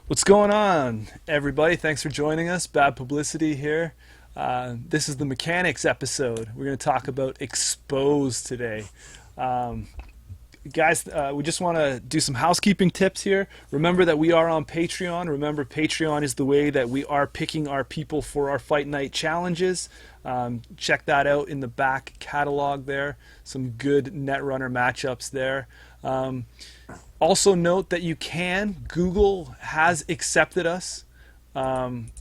What's going on, everybody? Thanks for joining us. Bad Publicity here. This is the mechanics episode. We're going to talk about expose today. Um, Guys, we just want to do some housekeeping tips here. Remember that we are on Patreon. Remember, Patreon is the way that we are picking our people for our Fight Night challenges. Check that out in the back catalog there. Some good Netrunner matchups there. Also note that Google has accepted us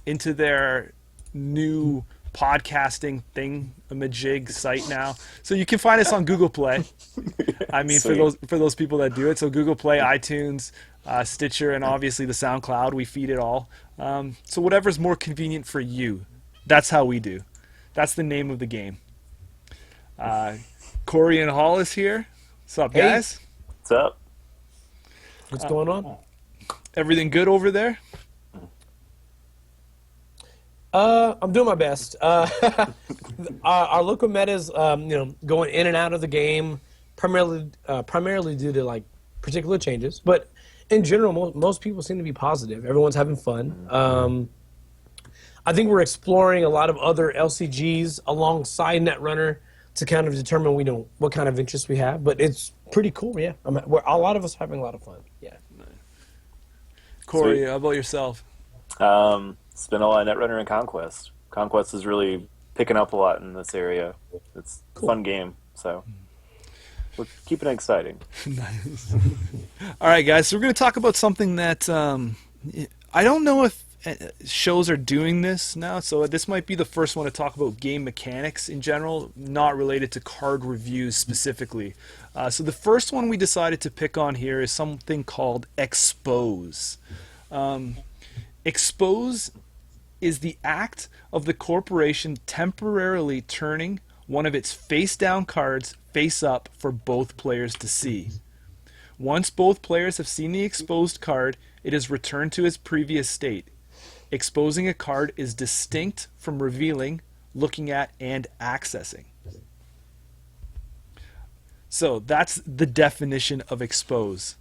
into their new podcasting thingamajig site now. So you can find us on Google Play. I mean, for those people that do it. So Google Play, iTunes, Stitcher, and obviously the SoundCloud. We feed it all. So whatever's more convenient for you, that's how we do. That's the name of the game. Corey and Hall is here. What's up, guys? What's up? What's going on? Everything good over there? I'm doing my best. Our local meta's, going in and out of the game, primarily due to like particular changes. But in general, most people seem to be positive. Everyone's having fun. I think we're exploring a lot of other LCGs alongside Netrunner to kind of determine what kind of interest we have. But it's pretty cool. Yeah, a lot of us are having a lot of fun. Yeah. Corey, Sweet. how about yourself? It's been a lot of Netrunner and Conquest. Conquest is really picking up a lot in this area. It's a fun game, so we're keeping it exciting. Nice. All right, guys. So we're going to talk about something that I don't know if shows are doing this now. So this might be the first one to talk about game mechanics in general, not related to card reviews specifically. So the first one we decided to pick on here is something called expose. Expose is the act of the corporation temporarily turning one of its face-down cards face up for both players to see. Once both players have seen the exposed card, it is returned to its previous state. Exposing a card is distinct from revealing, looking at, and accessing. So that's the definition of expose.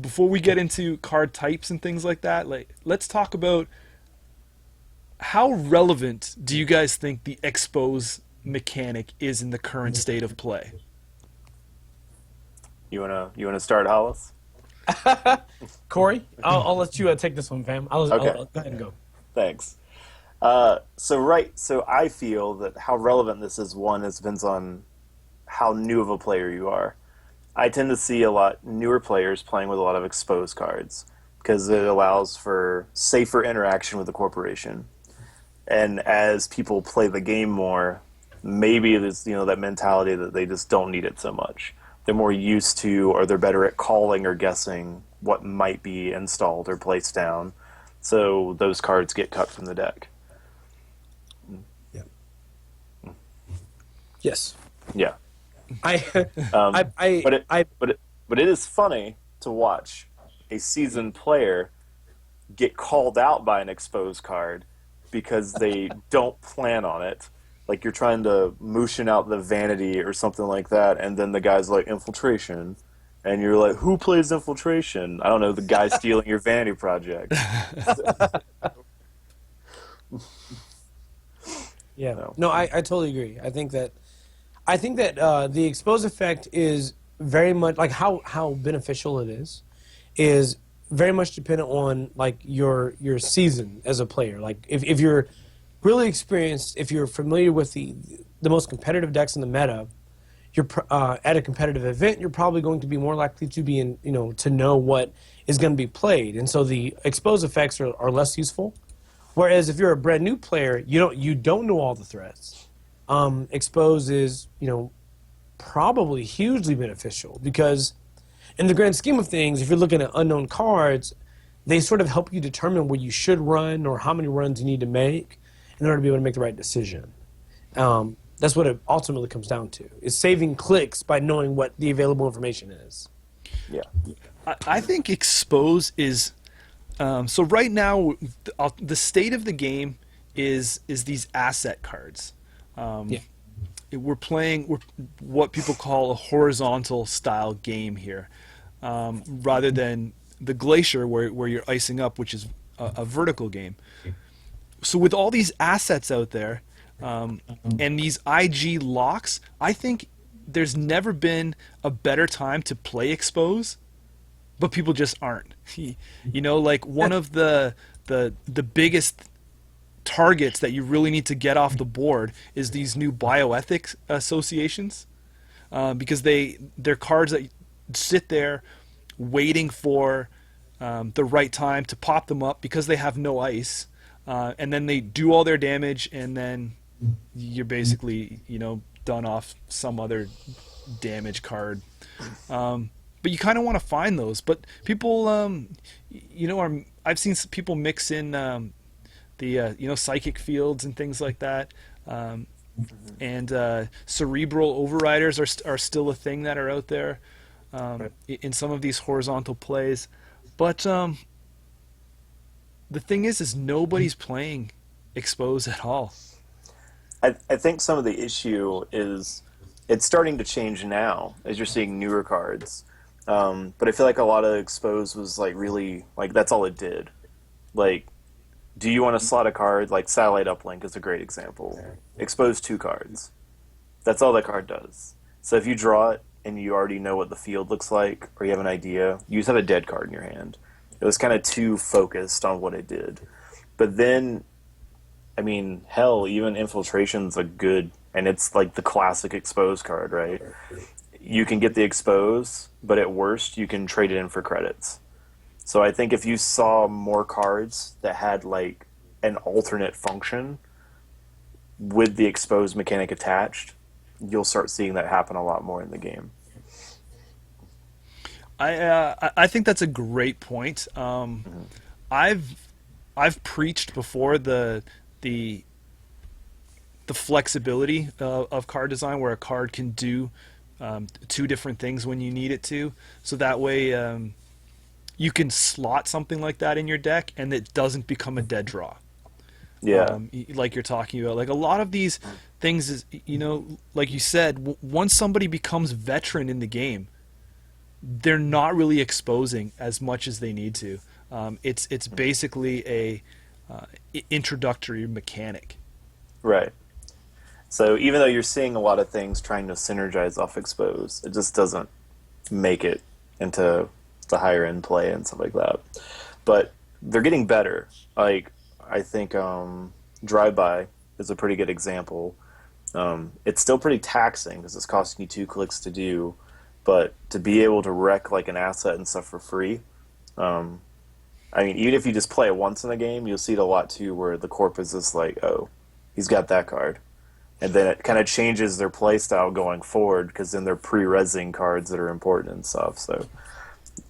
Before we get into card types and things like that, let's talk about how relevant do you guys think the expose mechanic is in the current state of play? You wanna start, Hollis? Corey, I'll let you take this one, fam. I'll go ahead and go. Thanks. So I feel that how relevant this is, it depends on how new of a player you are. I tend to see a lot newer players playing with a lot of exposed cards because it allows for safer interaction with the corporation. And as people play the game more, maybe there's that mentality that they just don't need it so much. They're more used to, or they're better at calling or guessing what might be installed or placed down. So those cards get cut from the deck. Yeah. Yes. Yeah. But it is funny to watch a seasoned player get called out by an exposed card because they don't plan on it. Like you're trying to motion out the vanity or something like that, and then the guy's like infiltration, and you're like, who plays infiltration? I don't know, the guy stealing your vanity project. Yeah. No, I totally agree. I think that the expose effect is very much like how beneficial it is very much dependent on like your season as a player. Like if you're really experienced, if you're familiar with the most competitive decks in the meta, you're at a competitive event, you're probably going to be more likely to be to know what is going to be played, and so the expose effects are less useful. Whereas if you're a brand new player, you don't know all the threats. Expose is, probably hugely beneficial because in the grand scheme of things, if you're looking at unknown cards, they sort of help you determine where you should run or how many runs you need to make in order to be able to make the right decision. That's what it ultimately comes down to, is saving clicks by knowing what the available information is. Yeah. I think expose is... so right now, the state of the game is these asset cards. We're playing what people call a horizontal style game here, rather than the Glacier where you're icing up, which is a vertical game. So with all these assets out there, and these IG locks, I think there's never been a better time to play Expose, but people just aren't. You know, like one of the biggest targets that you really need to get off the board is these new bioethics associations, because they're cards that sit there waiting for the right time to pop them up because they have no ice, and then they do all their damage, and then you're basically, you know, done off some other damage card. But you kind of want to find those. But people, you know, I've seen people mix in the you know, psychic fields and things like that. And cerebral overriders are still a thing that are out there in some of these horizontal plays. But the thing is nobody's playing Expose at all. I think some of the issue is it's starting to change now as you're seeing newer cards. But I feel like a lot of Expose was like really, like, that's all it did. Like, do you want to slot a card? Like Satellite Uplink is a great example. Expose 2 cards. That's all that card does. So if you draw it and you already know what the field looks like, or you have an idea, you just have a dead card in your hand. It was kind of too focused on what it did. But then, I mean, hell, even Infiltration's a good, and it's like the classic Expose card, right? You can get the Expose, but at worst, you can trade it in for credits. So I think if you saw more cards that had like an alternate function with the Expose mechanic attached, you'll start seeing that happen a lot more in the game. I think that's a great point. I've preached before the flexibility of card design, where a card can do 2 different things when you need it to, so that way you can slot something like that in your deck and it doesn't become a dead draw. Yeah. Like you're talking about, like a lot of these things is, you know, like you said, once somebody becomes veteran in the game, they're not really exposing as much as they need to. It's basically a introductory mechanic. Right. So even though you're seeing a lot of things trying to synergize off Expose, it just doesn't make it into the higher end play and stuff like that. But they're getting better. Like, I think Drive-By is a pretty good example. It's still pretty taxing because it's costing you 2 clicks to do, but to be able to wreck like an asset and stuff for free, I mean, even if you just play it once in a game, you'll see it a lot too, where the corp is just like, oh, he's got that card. And then it kind of changes their play style going forward, because then they're pre-resing cards that are important and stuff.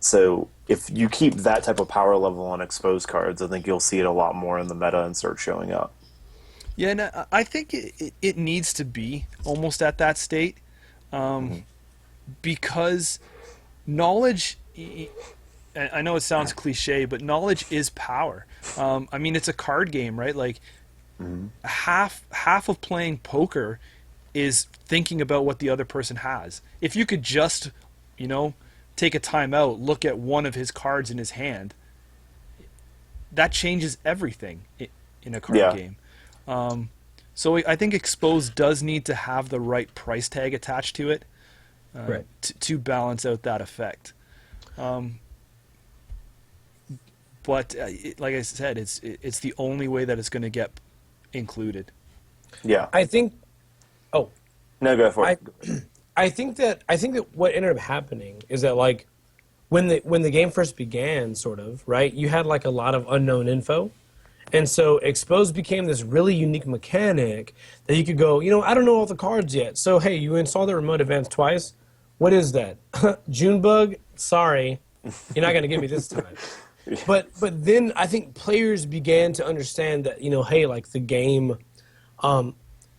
So if you keep that type of power level on Exposed cards, I think you'll see it a lot more in the meta and start showing up. Yeah, and I think it needs to be almost at that state, because knowledge, I know it sounds cliche, but knowledge is power. I mean, it's a card game, right? Like, half of playing poker is thinking about what the other person has. If you could just, you know, take a time out, look at one of his cards in his hand, that changes everything in a card game. So I think Exposed does need to have the right price tag attached to it, right, to balance out that effect. But like I said, it's the only way that it's going to get included. Yeah, I think. Oh, no, go for it. I think that what ended up happening is that, like, when the game first began, sort of, right, you had like a lot of unknown info, and so Exposed became this really unique mechanic that you could go, you know, I don't know all the cards yet, so hey, you installed the remote advance twice. What is that? Junebug? Sorry, you're not gonna get me this time. But then I think players began to understand that, you know, hey, like the game,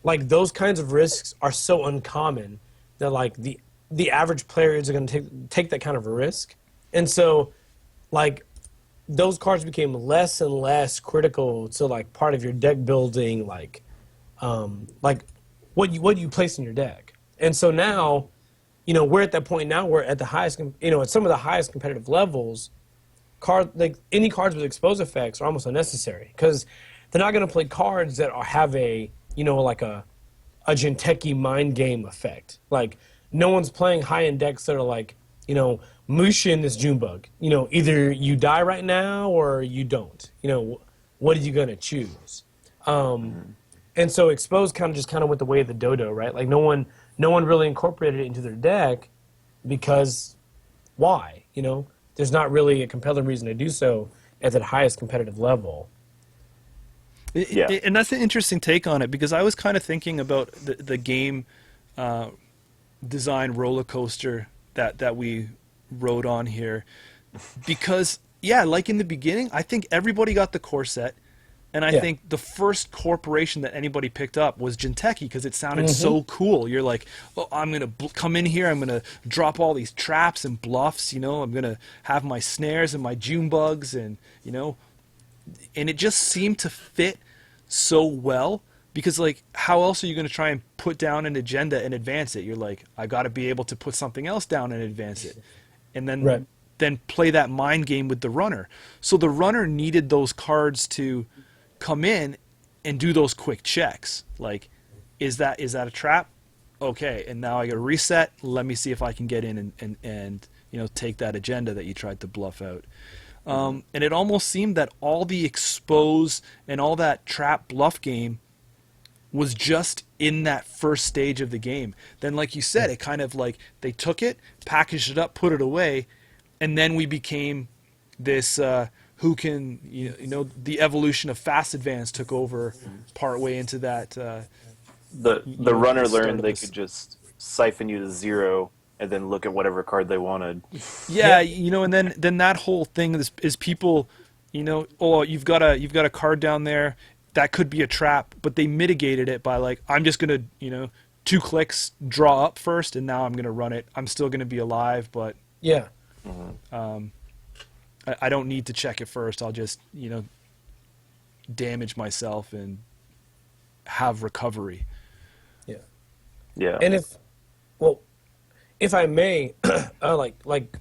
like those kinds of risks are so uncommon that like the average player is going to take that kind of a risk, and so like those cards became less and less critical to like part of your deck building, like what you place in your deck. And so now, you know, we're at that point now where at the highest, you know, at some of the highest competitive levels, any cards with expose effects are almost unnecessary because they're not going to play cards that have a like a Jinteki mind game effect. Like no one's playing high end decks that are like Mushin this Junebug. Either you die right now or you don't. What are you going to choose? And so expose kind of went the way of the dodo, right? Like no one really incorporated it into their deck because why? There's not really a compelling reason to do so at that highest competitive level. Yeah. And that's an interesting take on it because I was kind of thinking about the game design roller coaster that we rode on here because, yeah, like in the beginning, I think everybody got the core set. And I think the first corporation that anybody picked up was Jinteki because it sounded so cool. You're like, oh, I'm going to come in here. I'm going to drop all these traps and bluffs. I'm going to have my snares and my June bugs. And, and it just seemed to fit so well because, like, how else are you going to try and put down an agenda and advance it? You're like, I got to be able to put something else down and advance it. And then, then play that mind game with the runner. So the runner needed those cards to come in and do those quick checks. Like, is that a trap? Okay, and now I got to reset. Let me see if I can get in and take that agenda that you tried to bluff out. And it almost seemed that all the expose and all that trap bluff game was just in that first stage of the game. Then, like you said, it kind of like they took it, packaged it up, put it away, and then we became this who can, the evolution of fast advance took over partway into that. The runner learned they could just siphon you to 0 and then look at whatever card they wanted. Yeah, and then that whole thing is people, oh, you've got a card down there that could be a trap, but they mitigated it by like, I'm just gonna 2 clicks draw up first, and now I'm gonna run it. I'm still gonna be alive, but yeah. I don't need to check it first. I'll just, damage myself and have recovery. Yeah. Yeah. And if I may, like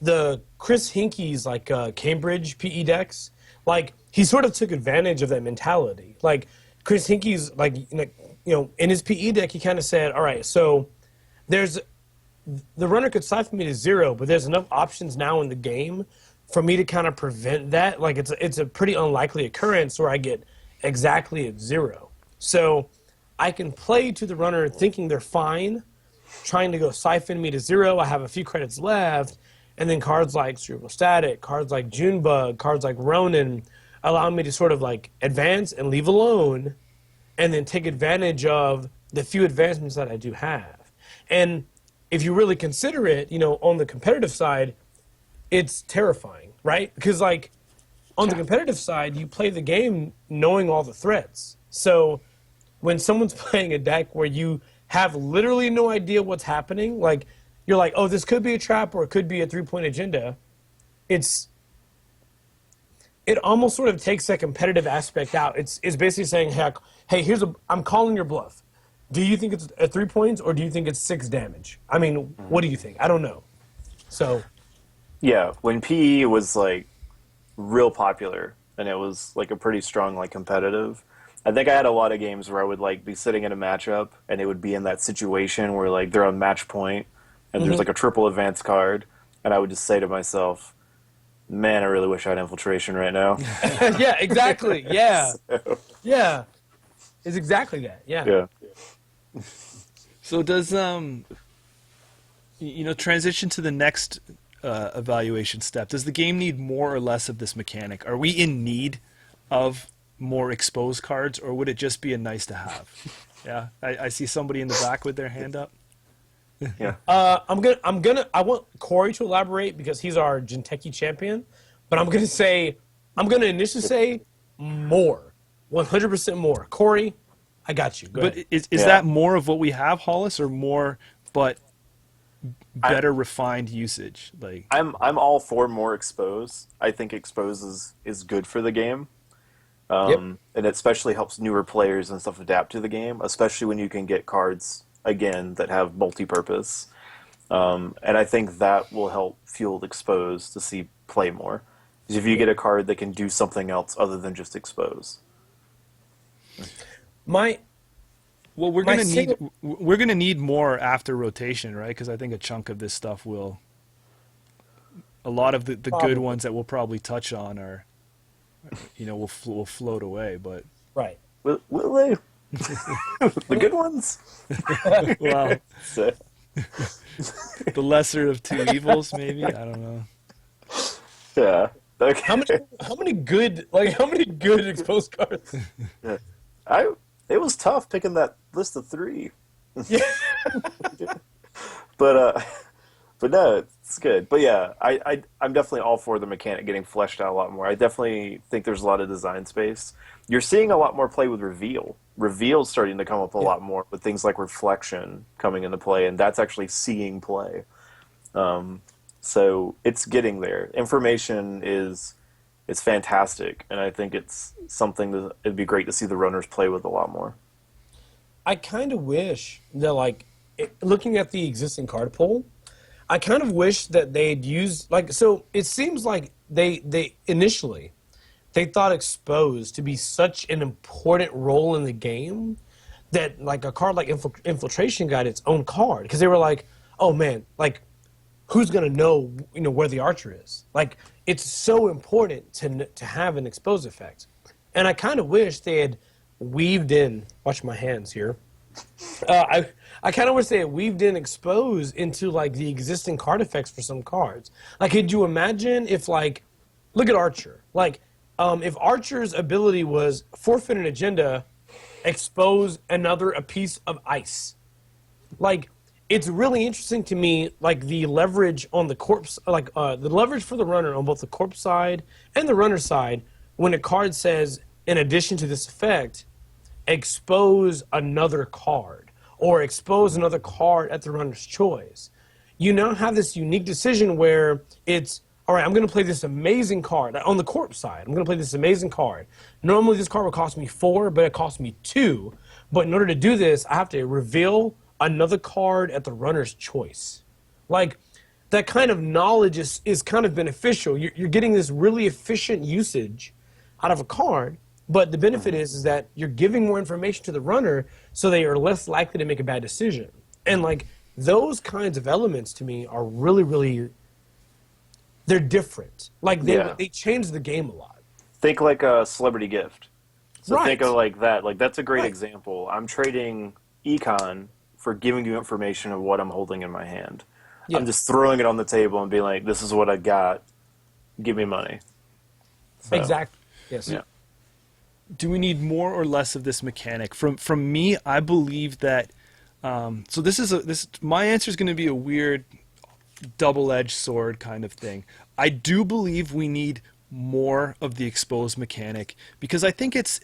the Chris Hinkey's Cambridge PE decks, like he sort of took advantage of that mentality. Like Chris Hinkey's in his PE deck, he kind of said, all right, so the runner could siphon me to 0, but there's enough options now in the game for me to kind of prevent that. Like it's a pretty unlikely occurrence where I get exactly at 0. So I can play to the runner thinking they're fine, trying to go siphon me to 0. I have a few credits left, and then cards like Cerebral Static, cards like Junebug, cards like Ronin allow me to sort of like advance and leave alone, and then take advantage of the few advancements that I do have. And if you really consider it, on the competitive side, it's terrifying, right? Because like on the competitive side, you play the game knowing all the threats. So when someone's playing a deck where you have literally no idea what's happening, like you're like, oh, this could be a trap or it could be a 3-point agenda. It almost sort of takes that competitive aspect out. It's basically saying, hey, I'm calling your bluff. Do you think it's at 3 points or do you think it's 6 damage? I mean, what do you think? I don't know. So, yeah, when PE was like real popular and it was like a pretty strong like competitive, I think I had a lot of games where I would like be sitting in a matchup and it would be in that situation where like they're on match point and there's like a triple advance card, and I would just say to myself, man, I really wish I had infiltration right now. Yeah, exactly. Yeah. Yeah. It's exactly that. Yeah. Yeah. So does transition to the next evaluation step? Does the game need more or less of this mechanic? Are we in need of more exposed cards, or would it just be a nice to have? Yeah, I see somebody in the back with their hand up. Yeah. I want Corey to elaborate because he's our Jinteki champion, but I'm gonna initially say more, 100% more. Corey, I got you. Go ahead. Is that more of what we have, Hollis, or more but better refined usage? Like I'm all for more expose. I think expose is good for the game. And it especially helps newer players and stuff adapt to the game, especially when you can get cards again that have multi-purpose. And I think that will help fuel expose to see play more. Is if you get a card that can do something else other than just expose. My Well, we're My gonna need single- we're gonna need more after rotation, right? Because I think a chunk of this stuff will. A lot of the good Probably. ones that we'll probably touch on are, will float away. But right. Will they? The good ones? well, So, the lesser of two evils, maybe. I don't know. yeah. Okay. How many good exposed cards? It was tough picking that list of 3. Yeah. But no, it's good. But yeah, I'm definitely all for the mechanic getting fleshed out a lot more. I definitely think there's a lot of design space. You're seeing a lot more play with reveal. Reveal's starting to come up a lot more with things like reflection coming into play, and that's actually seeing play. So it's getting there. Information is fantastic, and I think it's something that it'd be great to see the runners play with a lot more. I kind of wish that, looking at the existing card pool, I kind of wish that they'd use, so it seems like they initially, they thought exposed to be such an important role in the game that, a card like Infiltration got its own card. Because they were like, oh man, who's going to know, where the archer is? It's so important to have an expose effect. And I kind of wish they had weaved in, watch my hands here. I kind of wish they had weaved in expose into the existing card effects for some cards. Could you imagine if look at Archer. If Archer's ability was forfeit an agenda, expose a piece of ice. It's really interesting to me, the leverage on the corpse, the leverage for the runner on both the corpse side and the runner side, when a card says, in addition to this effect, expose another card, or expose another card at the runner's choice. You now have this unique decision where it's, all right, I'm going to play this amazing card. On the corpse side, I'm going to play this amazing card. Normally this card would cost me 4, but it costs me 2. But in order to do this, I have to reveal another card at the runner's choice. That kind of knowledge is kind of beneficial. You're getting this really efficient usage out of a card, but the benefit is that you're giving more information to the runner so they are less likely to make a bad decision. And those kinds of elements to me are really, really, they're different. They change the game a lot. Think like a celebrity gift. So Right. think of that. That's a great Right. example. I'm trading econ for giving you information of what I'm holding in my hand. Yeah. I'm just throwing it on the table and being like, this is what I got. Give me money. So, Exactly. Yes. Yeah. Do we need more or less of this mechanic? From me, I believe that. So my answer is going to be a weird, double-edged sword kind of thing. I do believe we need more of the exposed mechanic because I think it's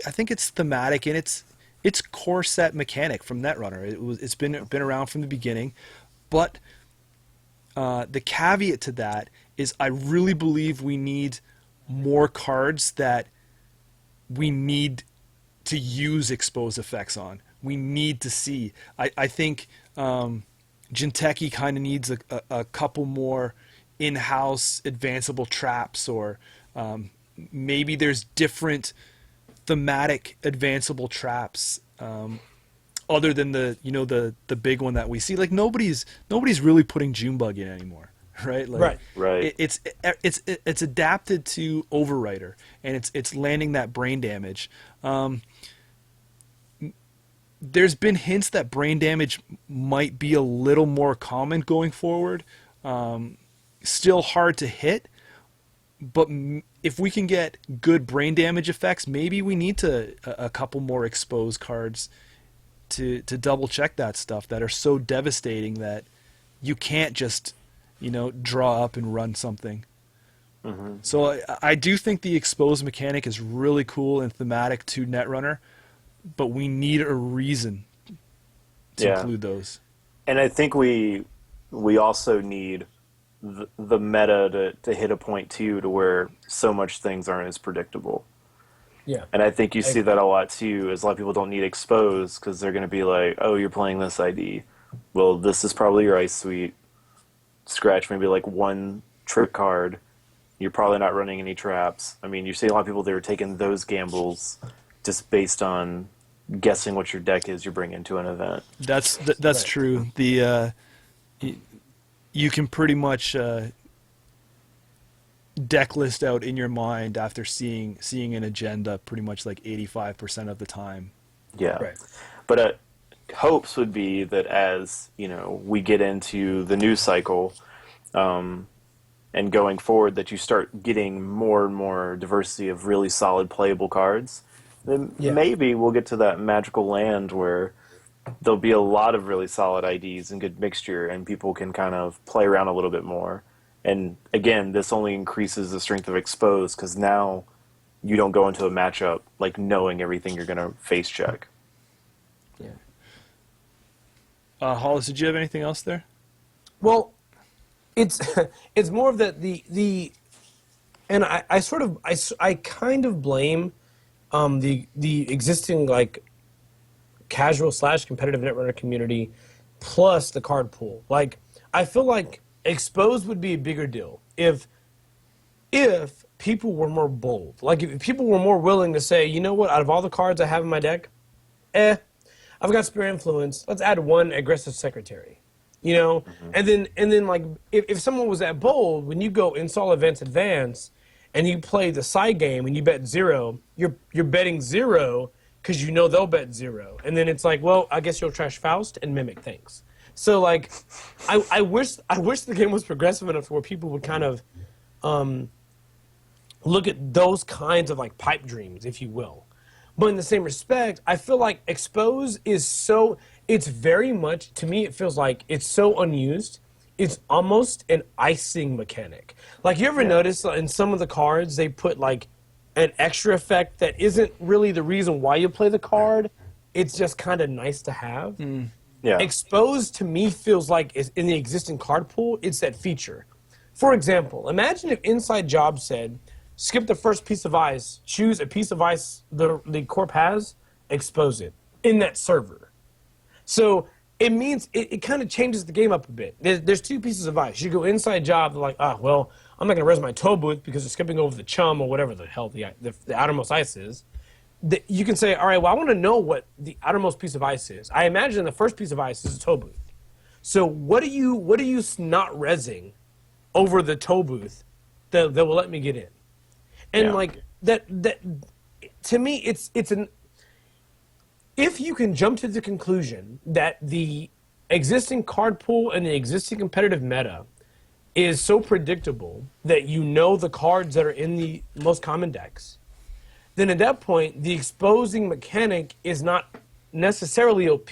thematic and it's core set mechanic from Netrunner. It's been around from the beginning, but the caveat to that is I really believe we need more cards that we need to use expose effects on. We need to see. I think Jinteki kind of needs a couple more in-house advanceable traps, or maybe there's different thematic advanceable traps other than the big one that we see. Nobody's really putting Junebug in anymore. Right, Right. It's adapted to Overwriter, and it's landing that brain damage. There's been hints that brain damage might be a little more common going forward. Still hard to hit, but if we can get good brain damage effects, maybe we need a couple more exposed cards to double check that stuff that are so devastating that you can't just draw up and run something. Mm-hmm. So I do think the exposed mechanic is really cool and thematic to Netrunner, but we need a reason to include those. And I think we also need the meta to hit a point too, to where so much things aren't as predictable. Yeah. And I think you see that a lot too, as a lot of people don't need exposed because they're going to be like, oh, you're playing this ID. Well, this is probably your ice suite. Scratch maybe one trick card. You're probably not running any traps. I mean, you see a lot of people that are taking those gambles just based on guessing what your deck is you bring into an event. That's Right. true. You can pretty much deck list out in your mind after seeing an agenda pretty much like 85% of the time. Yeah. Right. But hopes would be that as, you know, we get into the news cycle, and going forward, that you start getting more and more diversity of really solid playable cards. Then Yeah. maybe we'll get to that magical land where there'll be a lot of really solid IDs and good mixture, and people can kind of play around a little bit more. And again, this only increases the strength of Exposed, because now you don't go into a matchup like knowing everything you're going to face check. Yeah. Hollis, did you have anything else there? Well, it's it's more of the and I kind of blame the existing like casual / competitive Netrunner community plus the card pool. Like, I feel like Exposed would be a bigger deal if people were more bold. Like, if people were more willing to say, you know what, out of all the cards I have in my deck, I've got Spear Influence. Let's add one aggressive secretary. You know, and then like if someone was that bold, when you go install events advance, and you play the side game and you bet 0, you're betting 0 because you know they'll bet 0, and then it's like, well, I guess you'll trash Faust and mimic things. So like, I wish the game was progressive enough where people would kind of look at those kinds of like pipe dreams, if you will. But in the same respect, I feel like Expose is so, it's very much, to me, it feels like it's so unused. It's almost an icing mechanic. Like, you ever notice in some of the cards, they put like an extra effect that isn't really the reason why you play the card. It's just kind of nice to have. Yeah. Exposed, to me, feels like is in the existing card pool, it's that feature. For example, imagine if Inside Job said, skip the first piece of ice, choose a piece of ice the corp has, expose it in that server. So it means it kind of changes the game up a bit. There's 2 pieces of ice. You go Inside Job, they're like, well, I'm not going to res my tow booth because it's skipping over the chum or whatever the hell the outermost ice is. You can say, all right, well, I want to know what the outermost piece of ice is. I imagine the first piece of ice is a tow booth. So what are you not resing over the tow booth that will let me get in? And like that to me, it's an, if you can jump to the conclusion that the existing card pool and the existing competitive meta is so predictable that you know the cards that are in the most common decks, then at that point, the exposing mechanic is not necessarily OP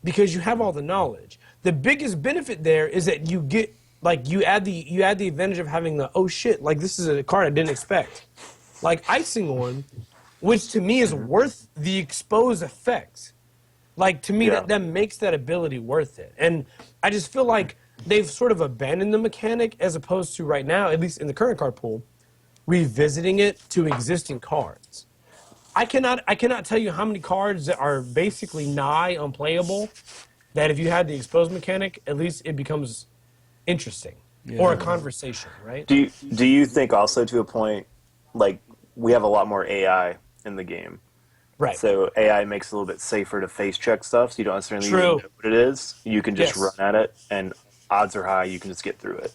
because you have all the knowledge. The biggest benefit there is that you get, like, you add the advantage of having the, oh shit, like, this is a card I didn't expect. Like icing on, which to me is worth the exposed effect. Like, to me, that makes that ability worth it. And I just feel like they've sort of abandoned the mechanic as opposed to right now, at least in the current card pool, revisiting it to existing cards. I cannot tell you how many cards that are basically nigh unplayable that if you had the exposed mechanic, at least it becomes interesting or a conversation, right? Do you think also, to a point, like, we have a lot more AI in the game, Right. so AI makes it a little bit safer to face check stuff, so you don't necessarily even know what it is. You can just run at it, and odds are high you can just get through it.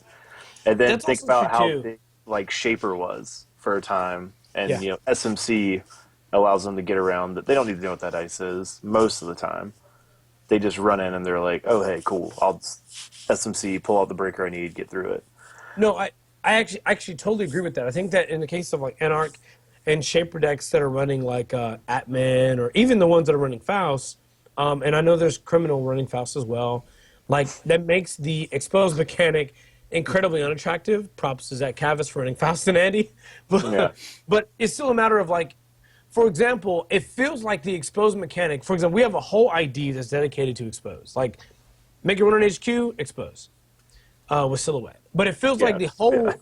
And then think about how big, like, Shaper was for a time, and you know, SMC allows them to get around that. They don't need to know what that ice is most of the time. They just run in and they're like, oh, hey, cool, I'll SMC, pull out the breaker I need, get through it. No, I actually totally agree with that. I think that in the case of like Anarch and Shaper decks that are running like Atman, or even the ones that are running Faust, and I know there's Criminal running Faust as well, like, that makes the exposed mechanic incredibly unattractive. Props to Zach Cavis for running Faust and Andy. But it's still a matter of, like, for example, it feels like the exposed mechanic, for example, we have a whole ID that's dedicated to expose. Like, make it run on HQ, expose. With Silhouette. But it feels like the whole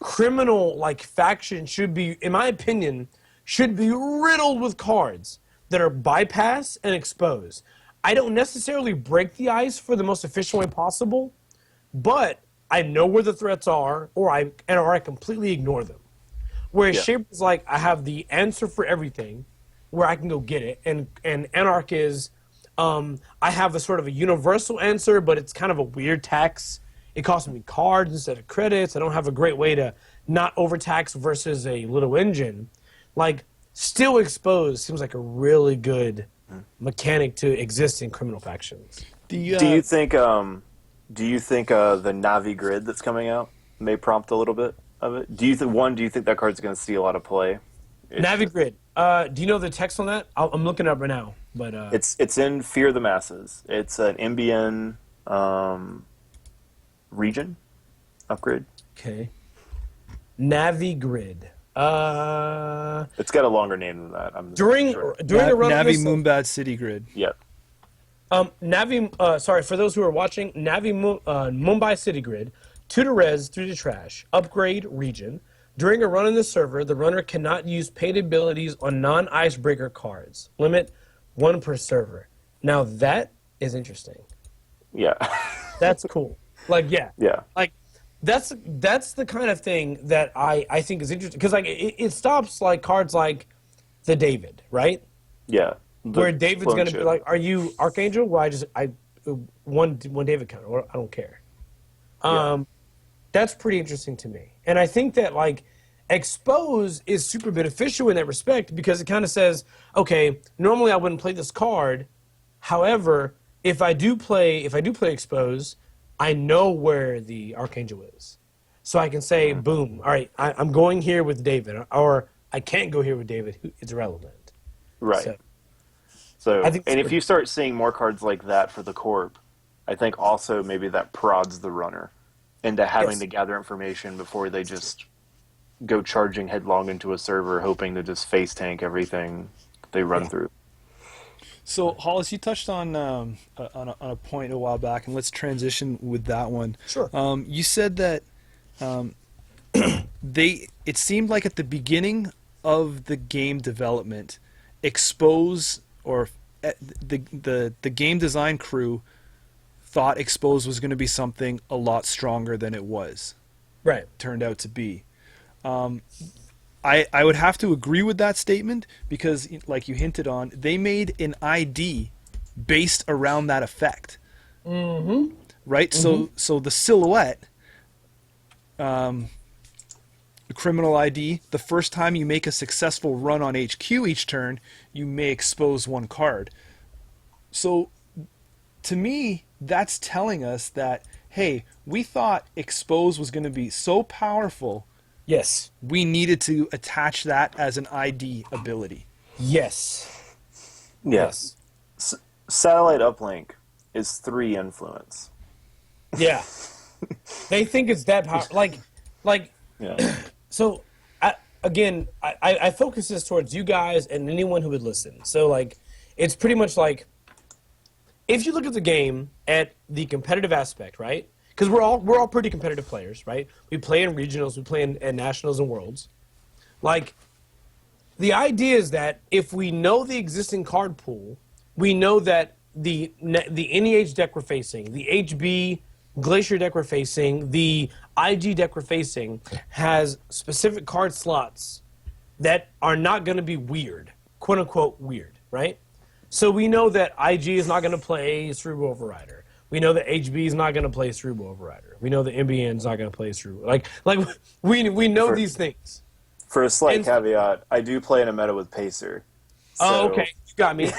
criminal, like, faction should be, in my opinion, should be riddled with cards that are bypass and expose. I don't necessarily break the ice for the most efficient way possible, but I know where the threats are, or I completely ignore them. Whereas Shaper is like, I have the answer for everything, where I can go get it, and Anarch is, I have a sort of a universal answer, but it's kind of a weird tax. It costs me cards instead of credits. I don't have a great way to not overtax versus a little engine. Like, still exposed seems like a really good mechanic to exist in criminal factions. Do you think the NaVi Grid that's coming out may prompt a little bit of it? Do you think that card's going to see a lot of play? NaVi Grid. Do you know the text on that? I'm looking it up right now. But it's in Fear the Masses. It's an NBN region upgrade. Okay. NaVi Grid. It's got a longer name than that. During a run of NaVi this, Moonbad City Grid. Yep. NaVi. Sorry for those who are watching. NaVi Mumbai City Grid. 2 to res, 3 to trash. Upgrade region. During a run in the server, the runner cannot use paid abilities on non-icebreaker cards. Limit 1 per server. Now that is interesting. Yeah. That's cool. Like, yeah. Yeah. Like, that's the kind of thing that I think is interesting. Because, like, it stops, like, cards like the David, right? Yeah. Where David's going to be like, are you Archangel? Well, one David counter. Or I don't care. That's pretty interesting to me. And I think that, like, Expose is super beneficial in that respect because it kind of says, okay, normally I wouldn't play this card. However, if I do play Expose, I know where the Archangel is. So I can say, boom, all right, I'm going here with David, or I can't go here with David. It's irrelevant. Right. So I think if you start seeing more cards like that for the Corp, I think also maybe that prods the runner into having to gather information before they just go charging headlong into a server, hoping to just face tank everything they run through. So, Hollis, you touched on a point a while back, and let's transition with that one. Sure. You said that it seemed like at the beginning of the game development, Expose or the game design crew thought Expose was going to be something a lot stronger than it was. Right. Turned out to be. I would have to agree with that statement because, like you hinted on, they made an ID based around that effect. Mm-hmm. Right? Mm-hmm. So the silhouette, the criminal ID, the first time you make a successful run on HQ each turn, you may expose 1 card. So to me, that's telling us that, hey, we thought Expose was going to be so powerful. Yes. We needed to attach that as an ID ability. Yes. Yes. Satellite uplink is 3 influence. Yeah. They think it's that powerful. Like. Yeah. So, I focus this towards you guys and anyone who would listen. So, like, it's pretty much like, if you look at the game at the competitive aspect, right? Because we're all pretty competitive players, right? We play in regionals, we play in nationals and worlds. Like, the idea is that if we know the existing card pool, we know that the NEH deck we're facing, the HB Glacier deck we're facing, the IG deck we're facing, has specific card slots that are not going to be weird, quote unquote weird, right? So we know that IG is not going to play Cerebral Overrider. We know that HB is not going to play Cerebral Overrider. We know that MBN is not going to play Cerebral. Like we know these things. For a slight caveat, I do play in a meta with Pacer. So, oh, okay. You got me.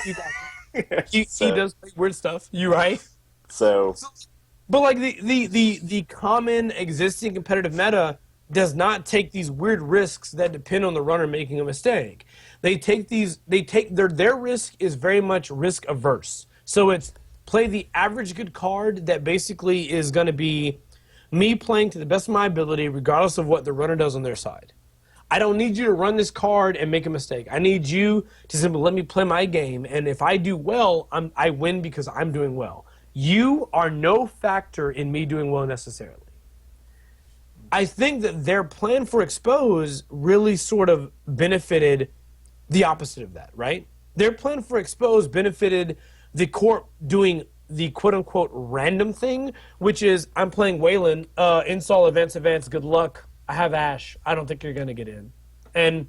He does play weird stuff. You right? So but like the common existing competitive meta does not take these weird risks that depend on the runner making a mistake. Their risk is very much risk averse. So it's play the average good card that basically is going to be me playing to the best of my ability regardless of what the runner does on their side. I don't need you to run this card and make a mistake. I need you to simply let me play my game, and if I do well, I win because I'm doing well. You are no factor in me doing well necessarily. I think that their plan for Expose really sort of benefited the opposite of that, right? Their plan for Expose benefited the Corp doing the quote-unquote random thing, which is I'm playing Wayland, install advance, good luck. I have Ash. I don't think you're going to get in. And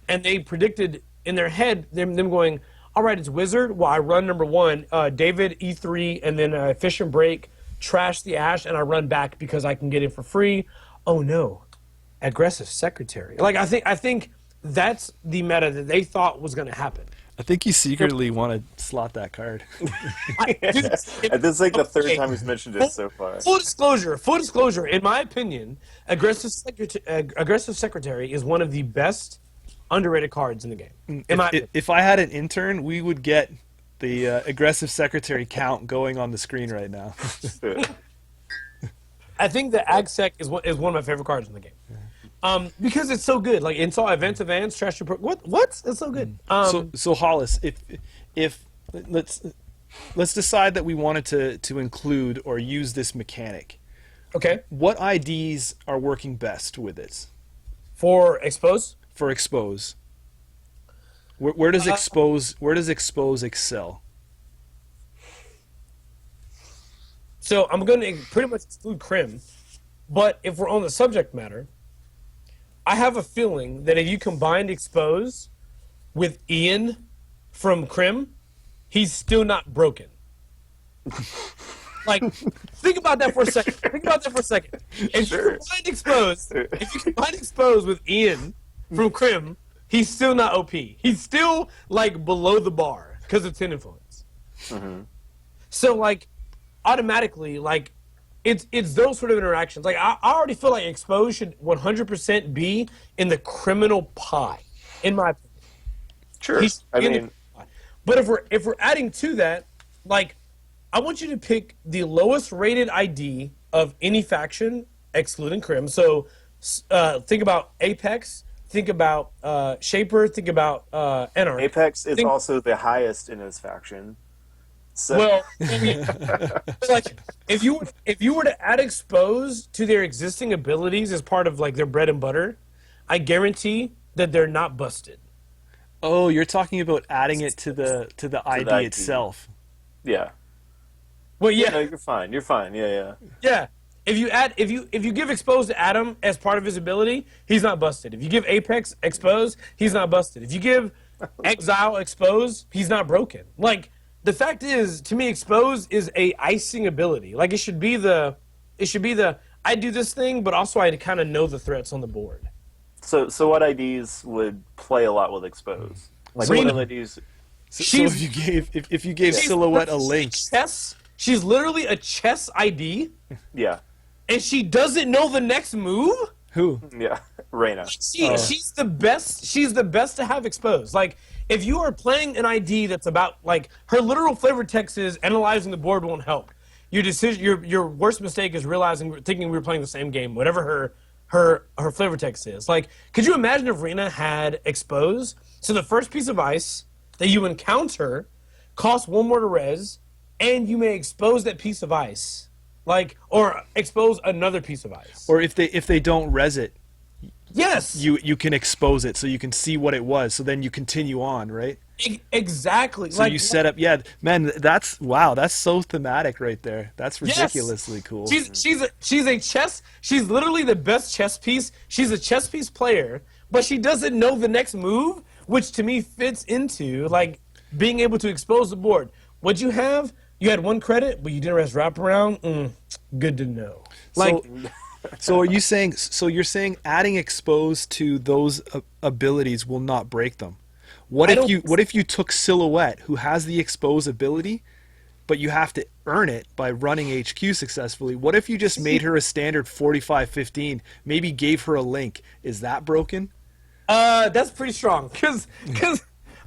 they predicted in their head, them going, all right, it's Wizard. Well, I run number 1, David, E3, and then Fish and Break, trash the Ash, and I run back because I can get it for free. Oh, no. Aggressive Secretary. Like, I think that's the meta that they thought was going to happen. I think you secretly want to slot that card. This is like the third time he's mentioned it so far. Full disclosure. In my opinion, Aggressive Secretary is one of the best underrated cards in the game. If I had an intern, we would get the Aggressive Secretary count going on the screen right now. I think the AgSec is one of my favorite cards in the game. Because it's so good. Like install advance, trash your what? It's so good. So Hollis, if let's decide that we wanted to include or use this mechanic. Okay. What IDs are working best with it? For expose? For expose. Where does expose excel? So I'm going to pretty much exclude Crim, but if we're on the subject matter, I have a feeling that if you combined expose with Ian from Crim, he's still not broken. Like, think about that for a second. If you combine expose with Ian from Crim, he's still not OP. He's still like below the bar because of 10 influence. Mm-hmm. So like automatically like it's those sort of interactions. Like I already feel like expose should 100% be in the criminal pie, in my opinion. Sure. But if we're adding to that, like I want you to pick the lowest rated ID of any faction, excluding Crim. So think about Apex, think about Shaper, think about Anarch. Apex is also the highest in his faction. So. Well, like if you were to add expose to their existing abilities as part of like their bread and butter, I guarantee that they're not busted. Oh, you're talking about adding it to the ID itself. Yeah. Well, yeah. No, you're fine. Yeah. Yeah. If you give expose to Adam as part of his ability, he's not busted. If you give Apex expose, he's not busted. If you give Exile expose, he's not broken. Like the fact is, to me, expose is a icing ability. Like it should be the I do this thing, but also I kind of know the threats on the board. So what IDs would play a lot with expose? Like Rena. what IDs? So if you gave Silhouette a link, she's literally a chess ID. Yeah. And she doesn't know the next move? who? Yeah. Reyna. She's the best. She's the best to have exposed. Like if you are playing an ID that's about like her literal flavor text is analyzing the board won't help. Your decision, your worst mistake is thinking we were playing the same game. Whatever her flavor text is. Like, could you imagine if Reyna had expose? So the first piece of ice that you encounter costs 1 more to res, and you may expose that piece of ice, like, or expose another piece of ice. Or if they don't res it, yes, you can expose it so you can see what it was. So then you continue on, right? Exactly. So like, you set up, man. That's so thematic right there. That's ridiculously cool. She's a chess. She's literally the best chess piece. She's a chess piece player, but she doesn't know the next move, which to me fits into like being able to expose the board. What'd you have? You had 1 credit, but you didn't rest wraparound. Good to know. Like. So are you saying? So you're saying adding expose to those abilities will not break them? What if you took Silhouette, who has the expose ability, but you have to earn it by running HQ successfully? What if you just made her a standard 45-15, maybe gave her a link? Is that broken? That's pretty strong. Cause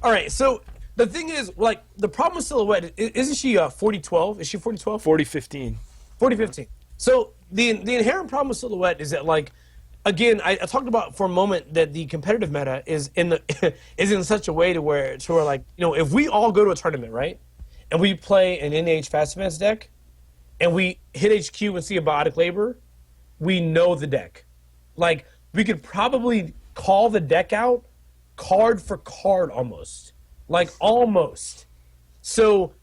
all right. So the thing is, like, the problem with Silhouette isn't she 40-12? Is she 40-12? 40-15. 40-15. So the inherent problem with Silhouette is that, like, again, I talked about for a moment that the competitive meta is in such a way to where like, you know, if we all go to a tournament, right, and we play an NH Fast Advance deck, and we hit HQ and see a biotic labor, we know the deck. Like, we could probably call the deck out card for card almost. Like, almost. So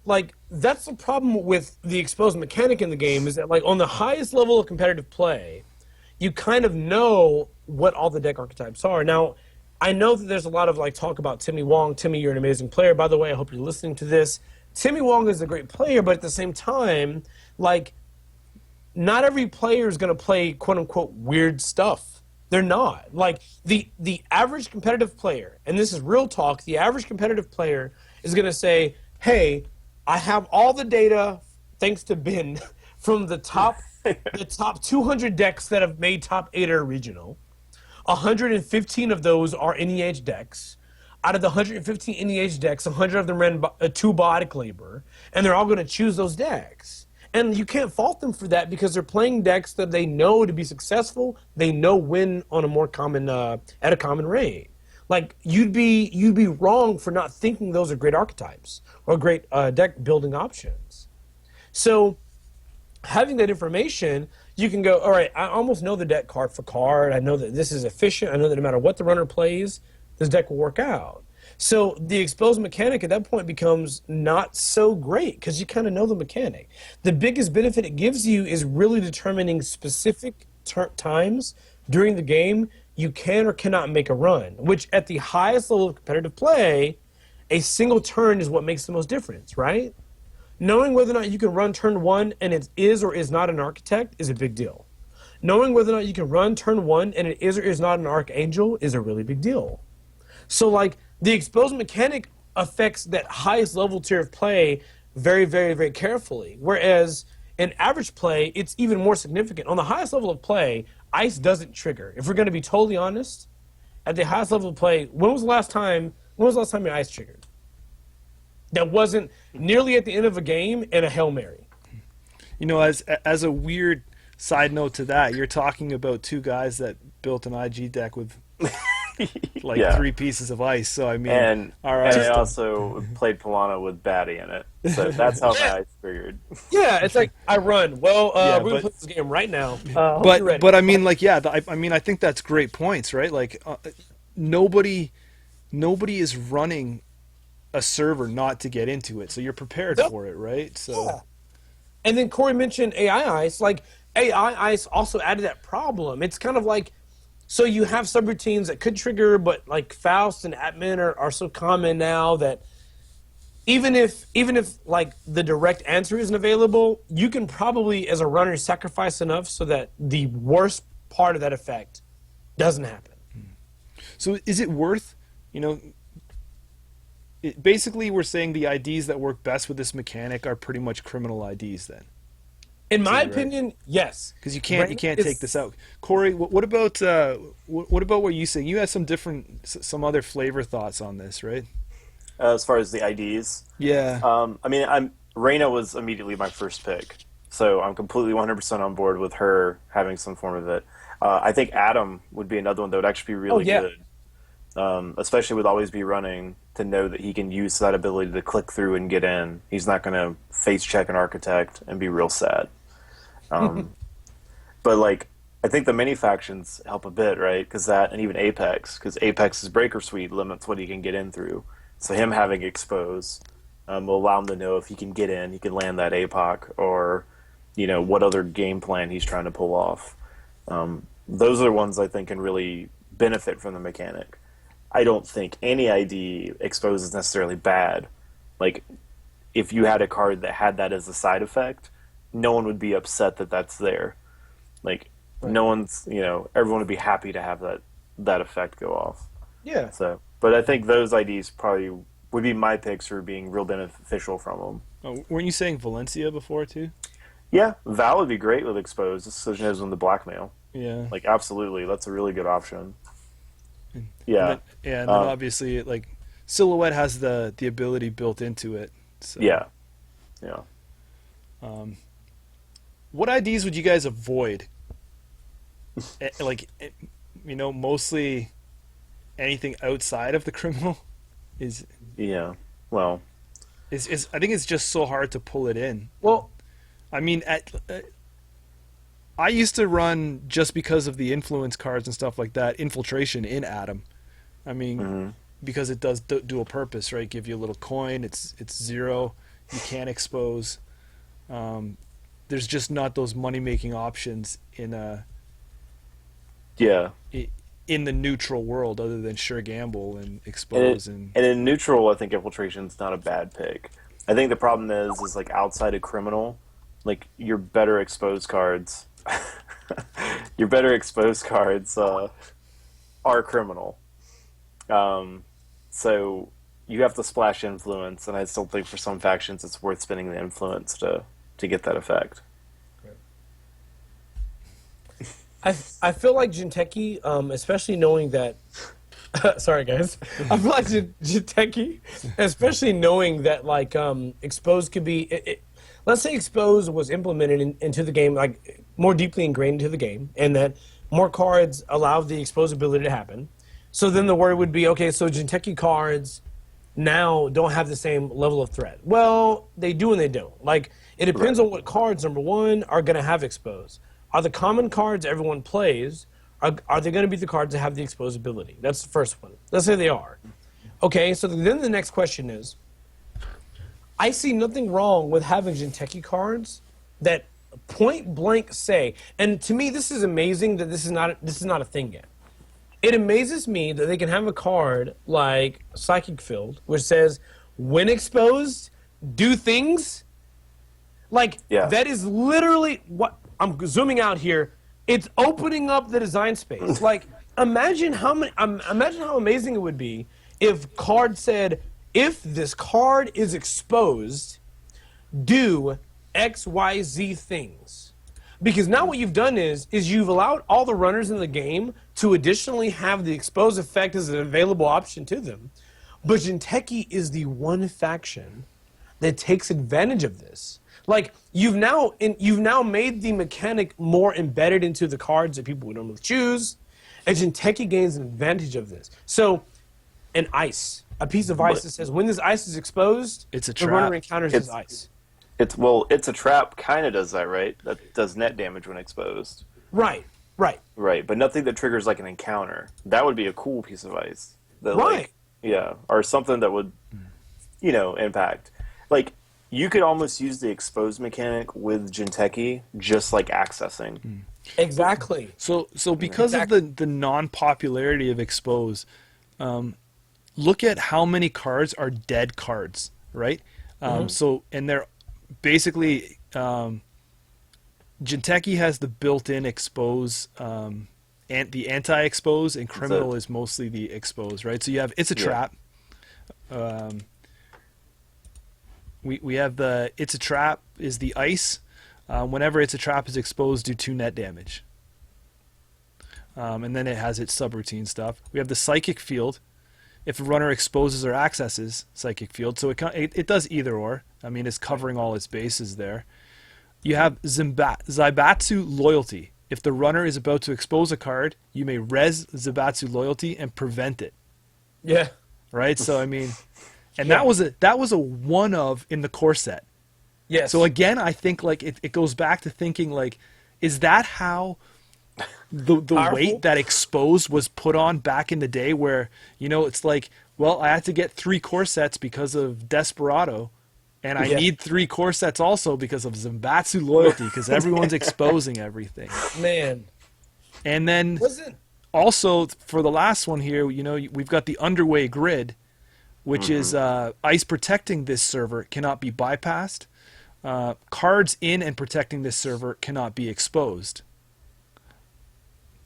like that's the problem with the exposed mechanic in the game, is that like on the highest level of competitive play, you kind of know what all the deck archetypes are. Now, I know that there's a lot of like talk about Timmy Wong. Timmy, you're an amazing player, by the way. I hope you're listening to this. Timmy Wong is a great player, but at the same time, like, not every player is going to play quote unquote weird stuff. They're not. Like the average competitive player, and this is real talk, the average competitive player is going to say, "Hey, I have all the data, thanks to Ben, from the top 200 decks that have made top 8 or regional. 115 of those are NEH decks. Out of the 115 NEH decks, 100 of them ran 2 biotic labor, and they're all going to choose those decks. And you can't fault them for that because they're playing decks that they know to be successful, they know win on a more common at a common rate. Like you'd be wrong for not thinking those are great archetypes or great deck building options. So having that information, you can go, all right, I almost know the deck card for card. I know that this is efficient. I know that no matter what the runner plays, this deck will work out. So the exposed mechanic at that point becomes not so great because you kind of know the mechanic. The biggest benefit it gives you is really determining specific times during the game you can or cannot make a run, which at the highest level of competitive play, a single turn is what makes the most difference, right? Knowing whether or not you can run turn 1 and it is or is not an architect is a big deal. Knowing whether or not you can run turn 1 and it is or is not an archangel is a really big deal. So like the exposed mechanic affects that highest level tier of play very, very, very carefully. Whereas in average play, it's even more significant. On the highest level of play, ice doesn't trigger. If we're going to be totally honest, at the highest level of play, when was the last time your ice triggered? That wasn't nearly at the end of a game and a Hail Mary. You know, as a weird side note to that, you're talking about 2 guys that built an IG deck with like 3 pieces of ice. So I mean, and all right. And I also played Polana with Batty in it, so that's how my ice figured. Yeah, it's like I run. Well, Yeah, we're gonna play this game right now. But I mean, like, yeah, I mean, I think that's great points, right? Like, nobody is running a server not to get into it, so you're prepared for it, right? So, yeah. And then Corey mentioned AI ice. Like AI ice also added that problem. It's kind of like, so you have subroutines that could trigger, but like Faust and Atman are so common now that even if like the direct answer isn't available, you can probably as a runner sacrifice enough so that the worst part of that effect doesn't happen. So is it worth, you know? Basically, we're saying the IDs that work best with this mechanic are pretty much criminal IDs. Then, in my opinion, yes, because you can't take this out. Corey, what about what you saying? You had some other flavor thoughts on this, right? As far as the IDs, yeah. I mean, Reyna was immediately my first pick, so I'm completely 100% on board with her having some form of it. I think Adam would be another one that would actually be really good. Especially with always be running, to know that he can use that ability to click through and get in. He's not going to face check an architect and be real sad. But like, I think the mini factions help a bit, right? Because that, and even Apex, because Apex's breaker suite limits what he can get in through. So him having expose will allow him to know if he can get in, he can land that APOC, or you know what other game plan he's trying to pull off. Those are the ones I think can really benefit from the mechanic. I don't think any ID expose is necessarily bad. Like, if you had a card that had that as a side effect, no one would be upset that that's there. Like, right. No one's, you know, everyone would be happy to have that effect go off. Yeah. So, but I think those IDs probably would be my picks for being real beneficial from them. Oh, weren't you saying Valencia before too? Yeah, Val would be great with expose. So she knows when the blackmail. Yeah. Like, absolutely, that's a really good option. Yeah, and then obviously, like, Silhouette has the ability built into it. So. Yeah. What IDs would you guys avoid? Like, you know, mostly anything outside of the criminal is. Yeah. Well. Is I think it's just so hard to pull it in. Well, I mean, I used to run, just because of the influence cards and stuff like that, infiltration in Atom. I mean, because it does dual purpose, right? Give you a little coin. It's 0. you can't expose. There's just not those money-making options in Yeah. in the neutral world other than sure gamble and expose and in neutral, I think infiltration's not a bad pick. I think the problem is like outside of criminal, like your better exposed cards, your better exposed cards are criminal. So you have to splash influence, and I still think for some factions it's worth spending the influence to get that effect. I feel like Jinteki, especially knowing that. Sorry, guys. I feel like Jinteki, especially knowing that like expose could be. Let's say expose was implemented into the game, like more deeply ingrained into the game, and that more cards allow the expose ability to happen. So then the word would be, okay, so Jinteki cards now don't have the same level of threat. Well, they do and they don't. Like it depends on what cards, number one, are going to have expose. Are the common cards everyone plays, are they going to be the cards that have the expose ability? That's the first one. Let's say they are. Okay, so then the next question is, I see nothing wrong with having Jinteki cards that point blank say, and to me this is amazing that this is not a thing yet. It amazes me that they can have a card like Psychic Field, which says, when exposed, do things. Like, that is literally what, I'm zooming out here, it's opening up the design space. Like, imagine how amazing it would be if card said, if this card is exposed, do X, Y, Z things. Because now what you've done is you've allowed all the runners in the game to additionally have the expose effect as an available option to them. But Jinteki is the one faction that takes advantage of this. Like you've now made the mechanic more embedded into the cards that people would normally choose, and Jinteki gains an advantage of this. So, an ice, a piece of ice that says when this ice is exposed, it's a the trap. runner encounters this ice. It's a trap. Kind of does that, right? That does net damage when exposed. Right. But nothing that triggers like an encounter. That would be a cool piece of ice. That, right. Like, or something that would, impact. Like. You could almost use the expose mechanic with Jinteki, just like accessing. Exactly. So because of the non-popularity of expose, look at how many cards are dead cards, right? So and they're basically Jinteki has the built-in expose, and the anti-expose, and criminal is mostly the expose, right? So you have it's a trap. We have the It's a Trap is the ice. Whenever It's a Trap is exposed, do 2 net damage. And then it has its subroutine stuff. We have the Psychic Field. If a runner exposes or accesses Psychic Field, so it does either or. I mean, it's covering all its bases there. You have Zaibatsu Loyalty. If the runner is about to expose a card, you may res Zaibatsu Loyalty and prevent it. Yeah. Right? So, I mean... And that was a one of in the core set. Yes. So again, I think like it goes back to thinking like, is that how the weight that exposed was put on back in the day? Where it's like, well, I had to get 3 core sets because of Desperado, and I need 3 core sets also because of Zaibatsu Loyalty because everyone's exposing everything. Man. And then also for the last one here, we've got the Underway Grid, which is ice protecting this server cannot be bypassed. Cards in and protecting this server cannot be exposed.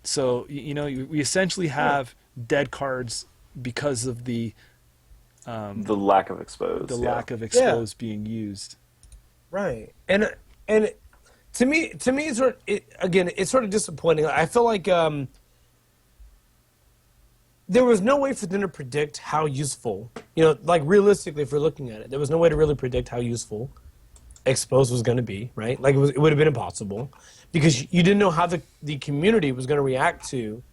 So, we essentially have dead cards because of the lack of expose. The lack of expose being used. Right. And to me it's sort of disappointing. I feel like there was no way for them to predict how useful, like realistically, if we're looking at it, there was no way to really predict how useful expose was going to be, right? Like it would have been impossible because you didn't know how the community was going to react to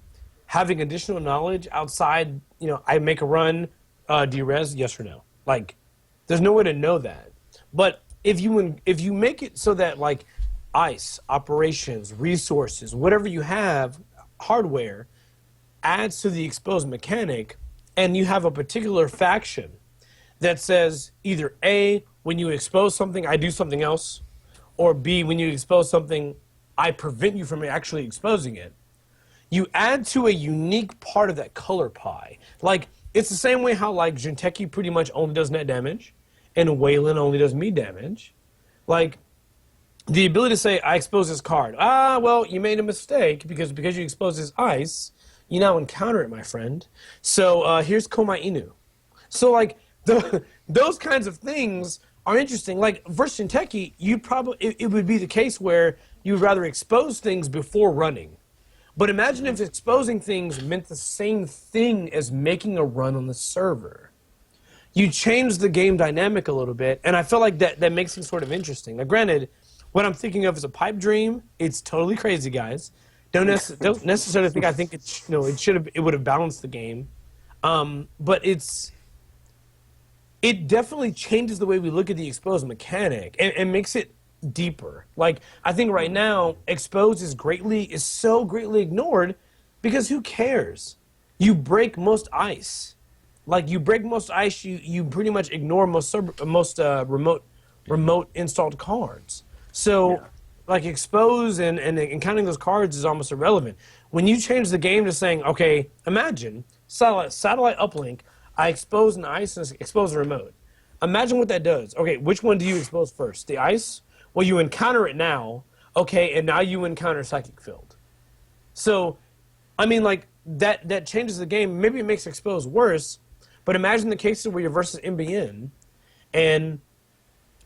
having additional knowledge outside, I make a run, do you res, yes or no? Like, there's no way to know that. But if you make it so that like ice, operations, resources, whatever you have, hardware, adds to the exposed mechanic, and you have a particular faction that says either A when you expose something, I do something else, or B, when you expose something, I prevent you from actually exposing it. You add to a unique part of that color pie. Like, it's the same way how, like, Jinteki pretty much only does net damage, and Waylon only does me damage. Like, the ability to say, I expose this card. Ah, well, you made a mistake, because you exposed this ice, you now encounter it, my friend. So, here's Komai Inu. So, like, those kinds of things are interesting. Like, versus Jinteki, it would be the case where you would rather expose things before running. But imagine if exposing things meant the same thing as making a run on the server. You change the game dynamic a little bit, and I feel like that makes things sort of interesting. Now, granted, what I'm thinking of is a pipe dream. It's totally crazy, guys. Don't necessarily think it would have balanced the game, but it definitely changes the way we look at the expose mechanic and makes it deeper. Like, I think right now, expose is so greatly ignored because who cares? You break most ice. Like, you break most ice, you pretty much ignore most remote installed cards. So, like, expose and counting those cards is almost irrelevant. When you change the game to saying, okay, imagine satellite uplink, I expose an ice and expose a remote. Imagine what that does. Okay, which one do you expose first? The ice? Well, you encounter it now, okay, and now you encounter Psychic Field. So, I mean, like, that changes the game. Maybe it makes expose worse, but imagine the cases where you're versus MBN, and,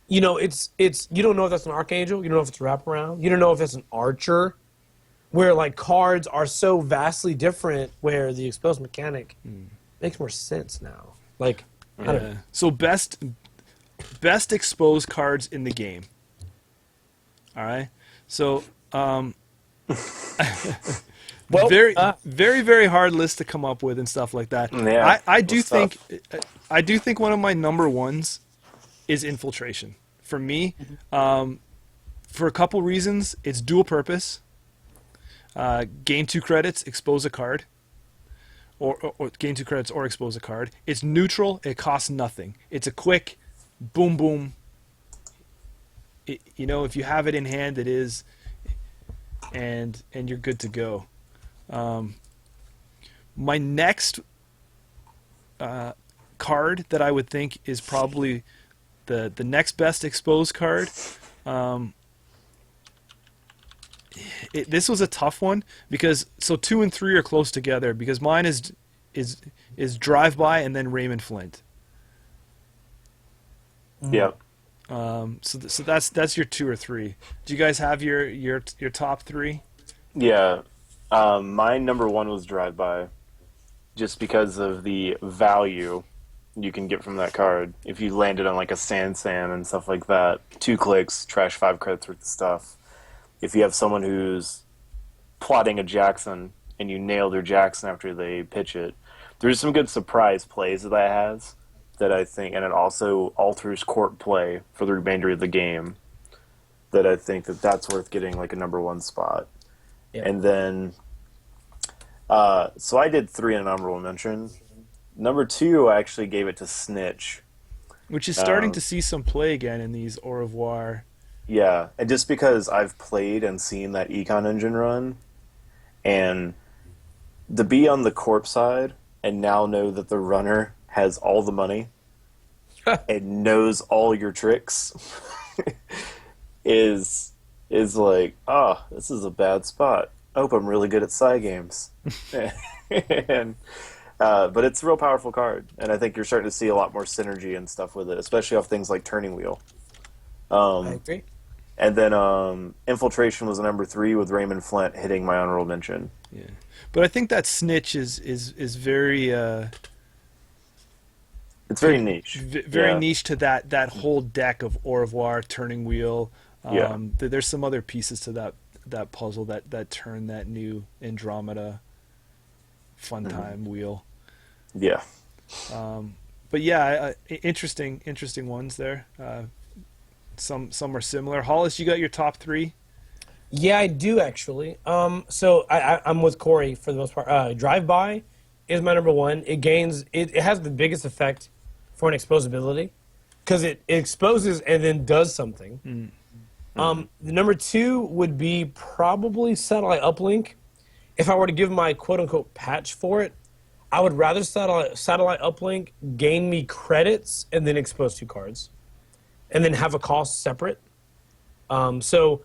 you know, it's you don't know if that's an Archangel, you don't know if it's a wraparound, you don't know if it's an Archer, where, like, cards are so vastly different where the expose mechanic makes more sense now. Like, I don't know. So best exposed cards in the game. All right. So, very, very hard list to come up with and stuff like that. Yeah, I do think one of my number ones is infiltration. For me, for a couple reasons, it's dual purpose. Gain 2 credits, expose a card, or gain 2 credits or expose a card. It's neutral. It costs nothing. It's a quick, boom boom. You know, if you have it in hand, it is, and you're good to go. My next card that I would think is probably the next best exposed card. This was a tough one because 2 and 3 are close together because mine is Drive By and then Raymond Flint. Yeah. So that's your 2 or 3. Do you guys have your top 3? Yeah. My number 1 was Drive By, just because of the value you can get from that card. If you landed on like a Sand and stuff like that, 2 clicks, trash 5 credits worth of stuff. If you have someone who's plotting a Jackson and you nail their Jackson after they pitch it, there's some good surprise plays that has that I think, and it also alters court play for the remainder of the game, that I think that's worth getting like a number 1 spot. Yeah. And then, so I did 3 in an honorable mention. Number 2, I actually gave it to Snitch. Which is starting to see some play again in these Au revoir. Yeah, and just because I've played and seen that Econ engine run, and to be on the corp side and now know that the runner has all the money and knows all your tricks is like, this is a bad spot. I hope I'm really good at Psy games. And but it's a real powerful card, and I think you're starting to see a lot more synergy and stuff with it, especially off things like Turning Wheel. I agree. And then Infiltration was a number 3 with Raymond Flint hitting my honorable mention. Yeah, but I think that Snitch is very it's very niche. Very niche to that whole deck of Au revoir, Turning Wheel. There's some other pieces to that puzzle that turn that new Andromeda fun time wheel. Yeah. But yeah, interesting ones there. Some are similar. Hollis, you got your top 3? Yeah, I do actually. So I'm with Corey for the most part. Drive By is my number 1. It has the biggest effect for an exposability, because it exposes and then does something. The number 2 would be probably satellite uplink. If I were to give my quote-unquote patch for it, I would rather satellite uplink gain me credits and then expose 2 cards, and then have a cost separate. So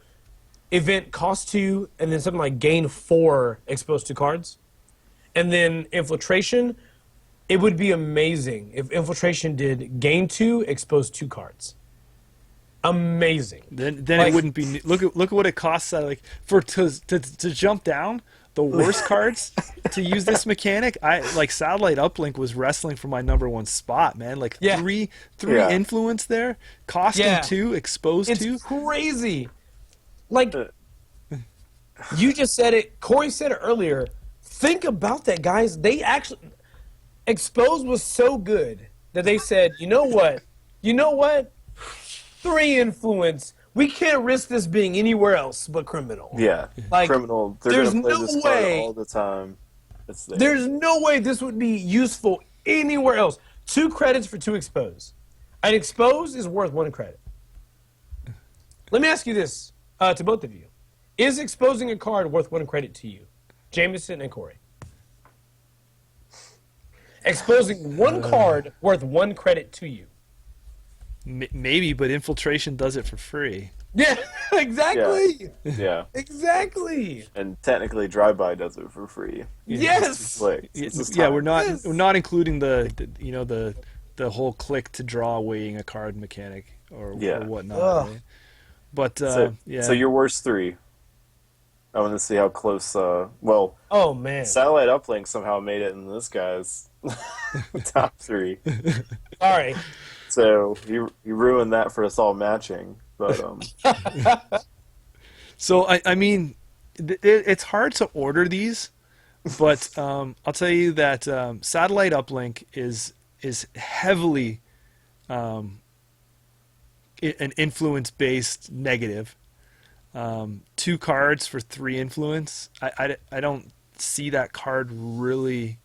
event cost 2, and then something like gain 4, expose 2 cards. And then infiltration, it would be amazing if infiltration did gain 2, expose 2 cards. Amazing. Then it wouldn't be. Look at what it costs. Like to jump down the worst cards to use this mechanic. Like satellite uplink was wrestling for my number 1 spot, man. Like three influence there, costing 2, expose 2. It's crazy. Like you just said it. Corey said it earlier. Think about that, guys. They actually expose was so good that they said, you know what? 3 influence. We can't risk this being anywhere else but criminal. Yeah, like criminal. They're there's gonna play no this way card all the time. It's there. There's no way this would be useful anywhere else. 2 credits for 2 expose. An expose is worth 1 credit. Let me ask you this to both of you: is exposing a card worth 1 credit to you, Jameson and Corey? Exposing 1 card worth 1 credit to you. Maybe, but infiltration does it for free. Yeah, exactly. Yeah. Exactly. And technically, drive-by does it for free. Yes. We're not including the whole click to draw weighing a card mechanic or whatnot. Right? But So your worst 3. I want to see how close. Oh man. Satellite uplink somehow made it in this guy's top 3. Sorry. So you ruined that for us all matching. But So I mean, it's hard to order these, but I'll tell you that satellite uplink is heavily an influence based negative. 2 cards for 3 influence. I don't see that card really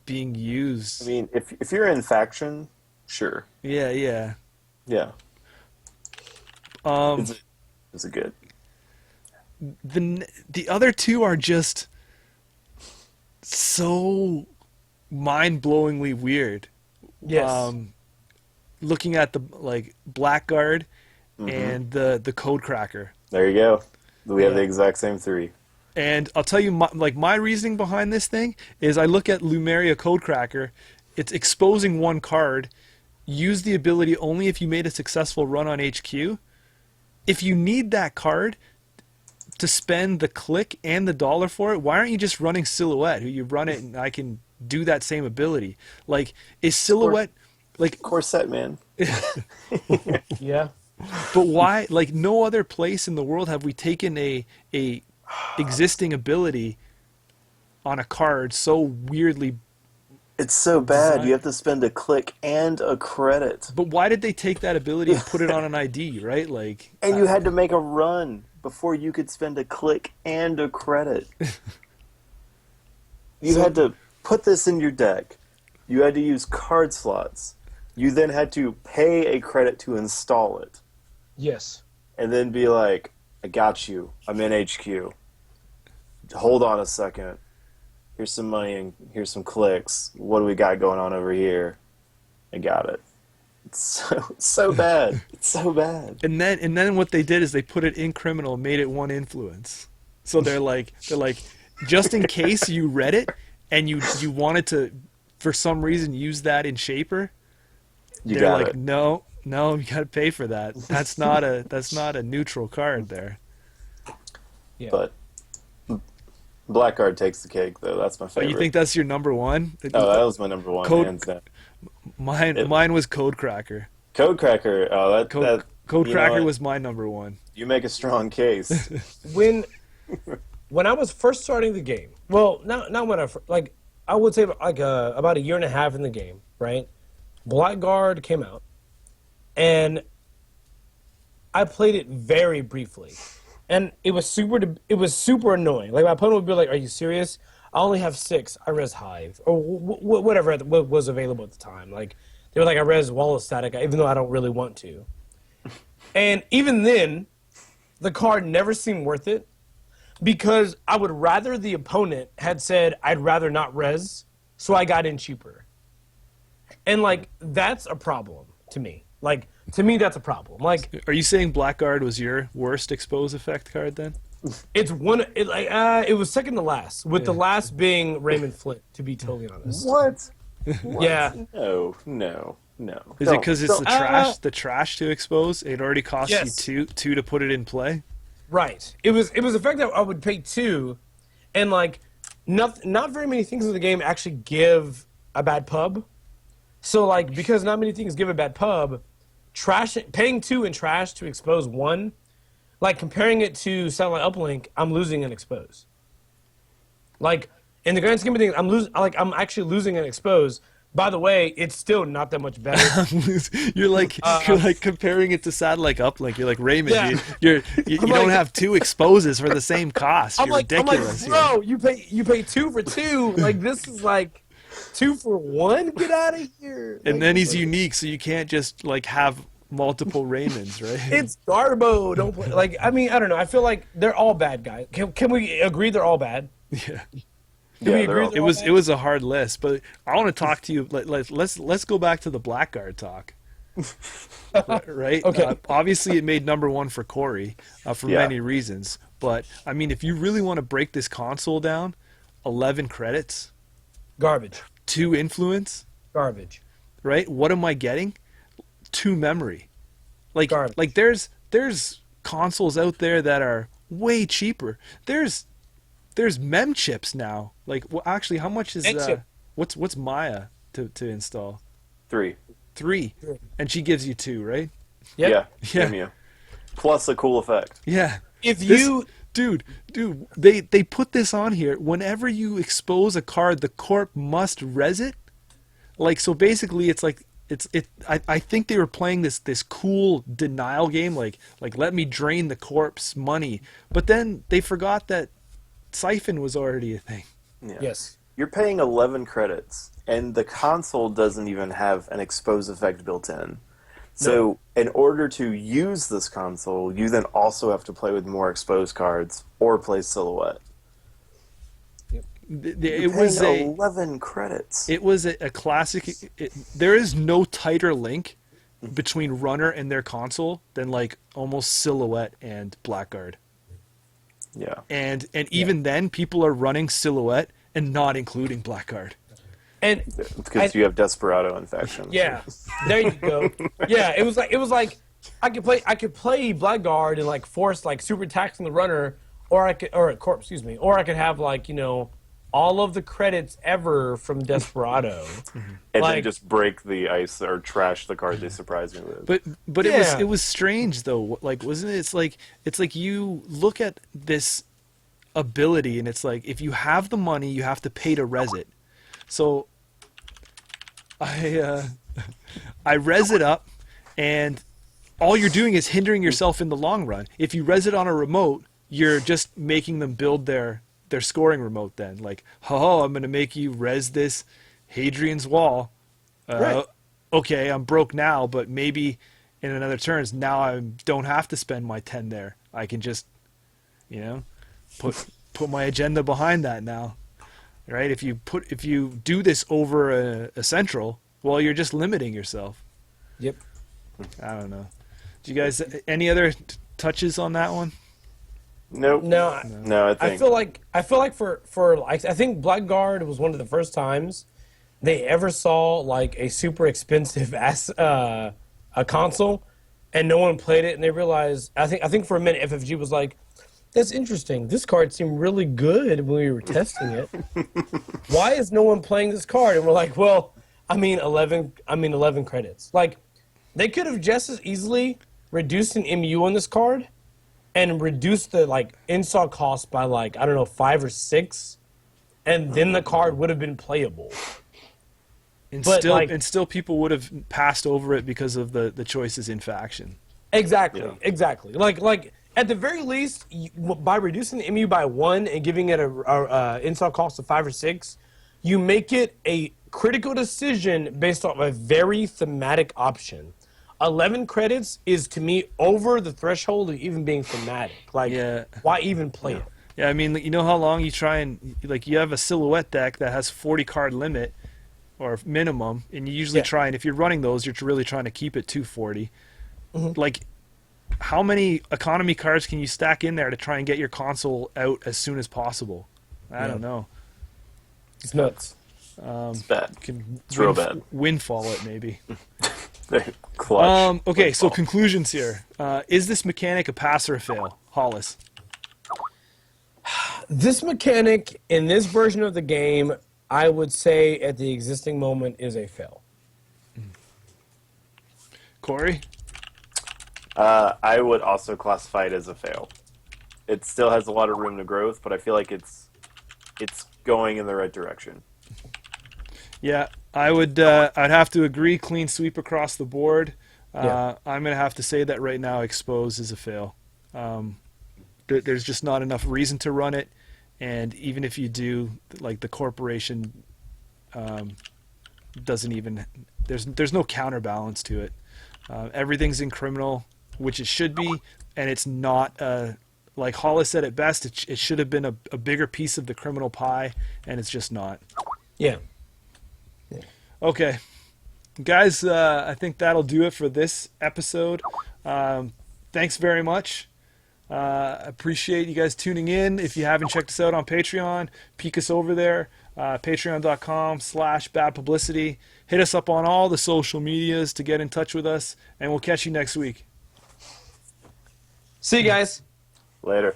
being used. I mean, if you're in faction, sure. Yeah. Is it good? The other 2 are just so mind-blowingly weird. Yes. Looking at the Blackguard and the Code Cracker. There you go. We have the exact same 3. And I'll tell you, my reasoning behind this thing is I look at Lumeria Code Cracker. It's exposing 1 card. Use the ability only if you made a successful run on HQ. If you need that card to spend the click and the dollar for it, why aren't you just running Silhouette? Who you run it and I can do that same ability? Like, is Silhouette like Corset, man? Yeah. But why? Like, no other place in the world have we taken a existing ability on a card so weirdly. It's so bad. designed. You have to spend a click and a credit. But why did they take that ability and put it on an ID, right? Like, And you had to make a run before you could spend a click and a credit. You had to put this in your deck. You had to use card slots. You then had to pay a credit to install it. Yes. And then be like, I got you. I'm in HQ. Hold on a second. Here's some money and here's some clicks. What do we got going on over here? I got it. It's so bad. It's so bad. and then what they did is they put it in criminal and made it 1 influence. So they're like, just in case you read it and you wanted to, for some reason, use that in Shaper, they're like, no, you got to pay for that. That's not a neutral card there. Yeah. But Blackguard takes the cake, though. That's my favorite. But you think that's your number 1? Oh, that was my number 1, hands down. Mine was Code Cracker. Code Cracker. Oh, Code Cracker was my number 1. You make a strong case. When I was first starting the game, well, not when I would say about a year and a half in the game, right? Blackguard came out, and I played it very briefly, and it was super annoying. Like, my opponent would be like, "Are you serious? I only have 6. I res Hive or whatever was available at the time." Like, They were like, I res wall of static, even though I don't really want to. And even then, the card never seemed worth it because I would rather the opponent had said, I'd rather not res, so I got in cheaper. And, like, that's a problem to me. Like, to me, that's a problem. Like, Are you saying Blackguard was your worst expose effect card then? it was second to last, with the last being Raymond Flint, to be totally honest. What? Yeah. No. Is it because it's the trash to expose? It already costs Yes. you two to put it in play? Right. It was a fact that I would pay 2, and like not very many things in the game actually give a bad pub. So like because not many things give a bad pub, paying 2 in trash to expose 1, like comparing it to satellite uplink, I'm losing an expose. Like in the grand scheme of things, I'm actually losing an expose. By the way, it's still not that much better. you're like comparing it to satellite uplink. You're like Raymond. Yeah. You don't have 2 exposes for the same cost. You're ridiculous. I'm like, bro, you pay 2 for 2. Like this is like 2 for 1. Get out of here. And then he's unique, so you can't just like have multiple Raymonds, right? It's Garbo. Don't play. Like I mean, I don't know. I feel like they're all bad guys. Can we agree they're all bad? Yeah. Can we agree? It was a hard list, but I want to talk to you. Let's go back to the Blackguard talk. Right? Okay. Obviously, it made number 1 for Corey for many reasons. But I mean, if you really want to break this console down, 11 credits, Garbage. 2 influence, Garbage. right? What am I getting? 2 memory. Garbage. Like there's consoles out there that are way cheaper. There's mem chips now. Like, well, actually, how much is what's Maya to install? 3. 3, and she gives you 2, right? Yeah. Yeah. You. Plus a cool effect. Yeah. Dude, they put this on here. Whenever you expose a card, the corp must res it. Like, so basically, it's like I think they were playing this cool denial game, like let me drain the corp's money, but then they forgot that Siphon was already a thing. Yeah. Yes. You're paying 11 credits, and the console doesn't even have an expose effect built in. So, in order to use this console, you then also have to play with more exposed cards or play Silhouette. It was 11 credits. It was a classic. There is no tighter link between Runner and their console than like almost Silhouette and Blackguard. Yeah. And even then, people are running Silhouette and not including Blackguard. And because you have Desperado infections. yeah, there you go. Yeah, it was like I could play Blackguard and like force like super attacks on the runner, or corp, excuse me, or I could have like all of the credits ever from Desperado, and then just break the ice or trash the card they surprised me with. But it was strange though. Like, wasn't it? It's like you look at this ability and it's like if you have the money, you have to pay to res it. So I res it up, and all you're doing is hindering yourself in the long run. If you res it on a remote, you're just making them build their scoring remote then. Like, I'm going to make you res this Hadrian's Wall. Right. Okay, I'm broke now, but maybe in another turns, now I don't have to spend my 10 there. I can just, put my agenda behind that now. Right? If you do this over a central, well, you're just limiting yourself. Yep. I don't know. Do you guys any other touches on that one? Nope. No. I feel like I think Blackguard was one of the first times they ever saw like a super expensive a console, and no one played it, and they realized. I think for a minute FFG was like, "That's interesting. This card seemed really good when we were testing it. Why is no one playing this card?" And we're like, "Well, 11 credits. Like, they could have just as easily reduced an MU on this card." And reduce the like install cost by like 5 or 6, and then the card would have been playable. And But still people would have passed over it because of the choices in faction. Exactly, Yeah. exactly. Like at the very least, by reducing the MU by 1 and giving it a install cost of 5 or 6, you make it a critical decision based off a very thematic option. 11 credits is to me over the threshold of even being thematic. Like, Yeah. why even play it? Yeah, I mean, you know how long you try and like you have a silhouette deck that has 40 card limit or minimum, and you usually try, and if you're running those, you're really trying to keep it to 40. Like, how many economy cards can you stack in there to try and get your console out as soon as possible? I don't know. It's nuts. It's bad. It's real bad. Windfall it maybe. Clutch. Okay, so Windfall. conclusions here. Is this mechanic a pass or a fail, Hollis? This mechanic in this version of the game, I would say at the existing moment is a fail. Corey? I would also classify it as a fail. It still has a lot of room to growth, but I feel like it's going in the right direction. Yeah, I'd have to agree. Clean sweep across the board. I'm gonna have to say that right now, Expose is a fail. There's just not enough reason to run it, and even if you do, like the corporation doesn't even. There's no counterbalance to it. Everything's in criminal, which it should be, and it's not. Like Hollis said it best, it should have been a bigger piece of the criminal pie, and it's just not. Yeah. Okay, guys, I think that'll do it for this episode. Thanks very much. Appreciate you guys tuning in. If you haven't checked us out on Patreon, peek us over there. Patreon.com/Bad Publicity. Hit us up on all the social medias to get in touch with us, and we'll catch you next week. See you guys. Later.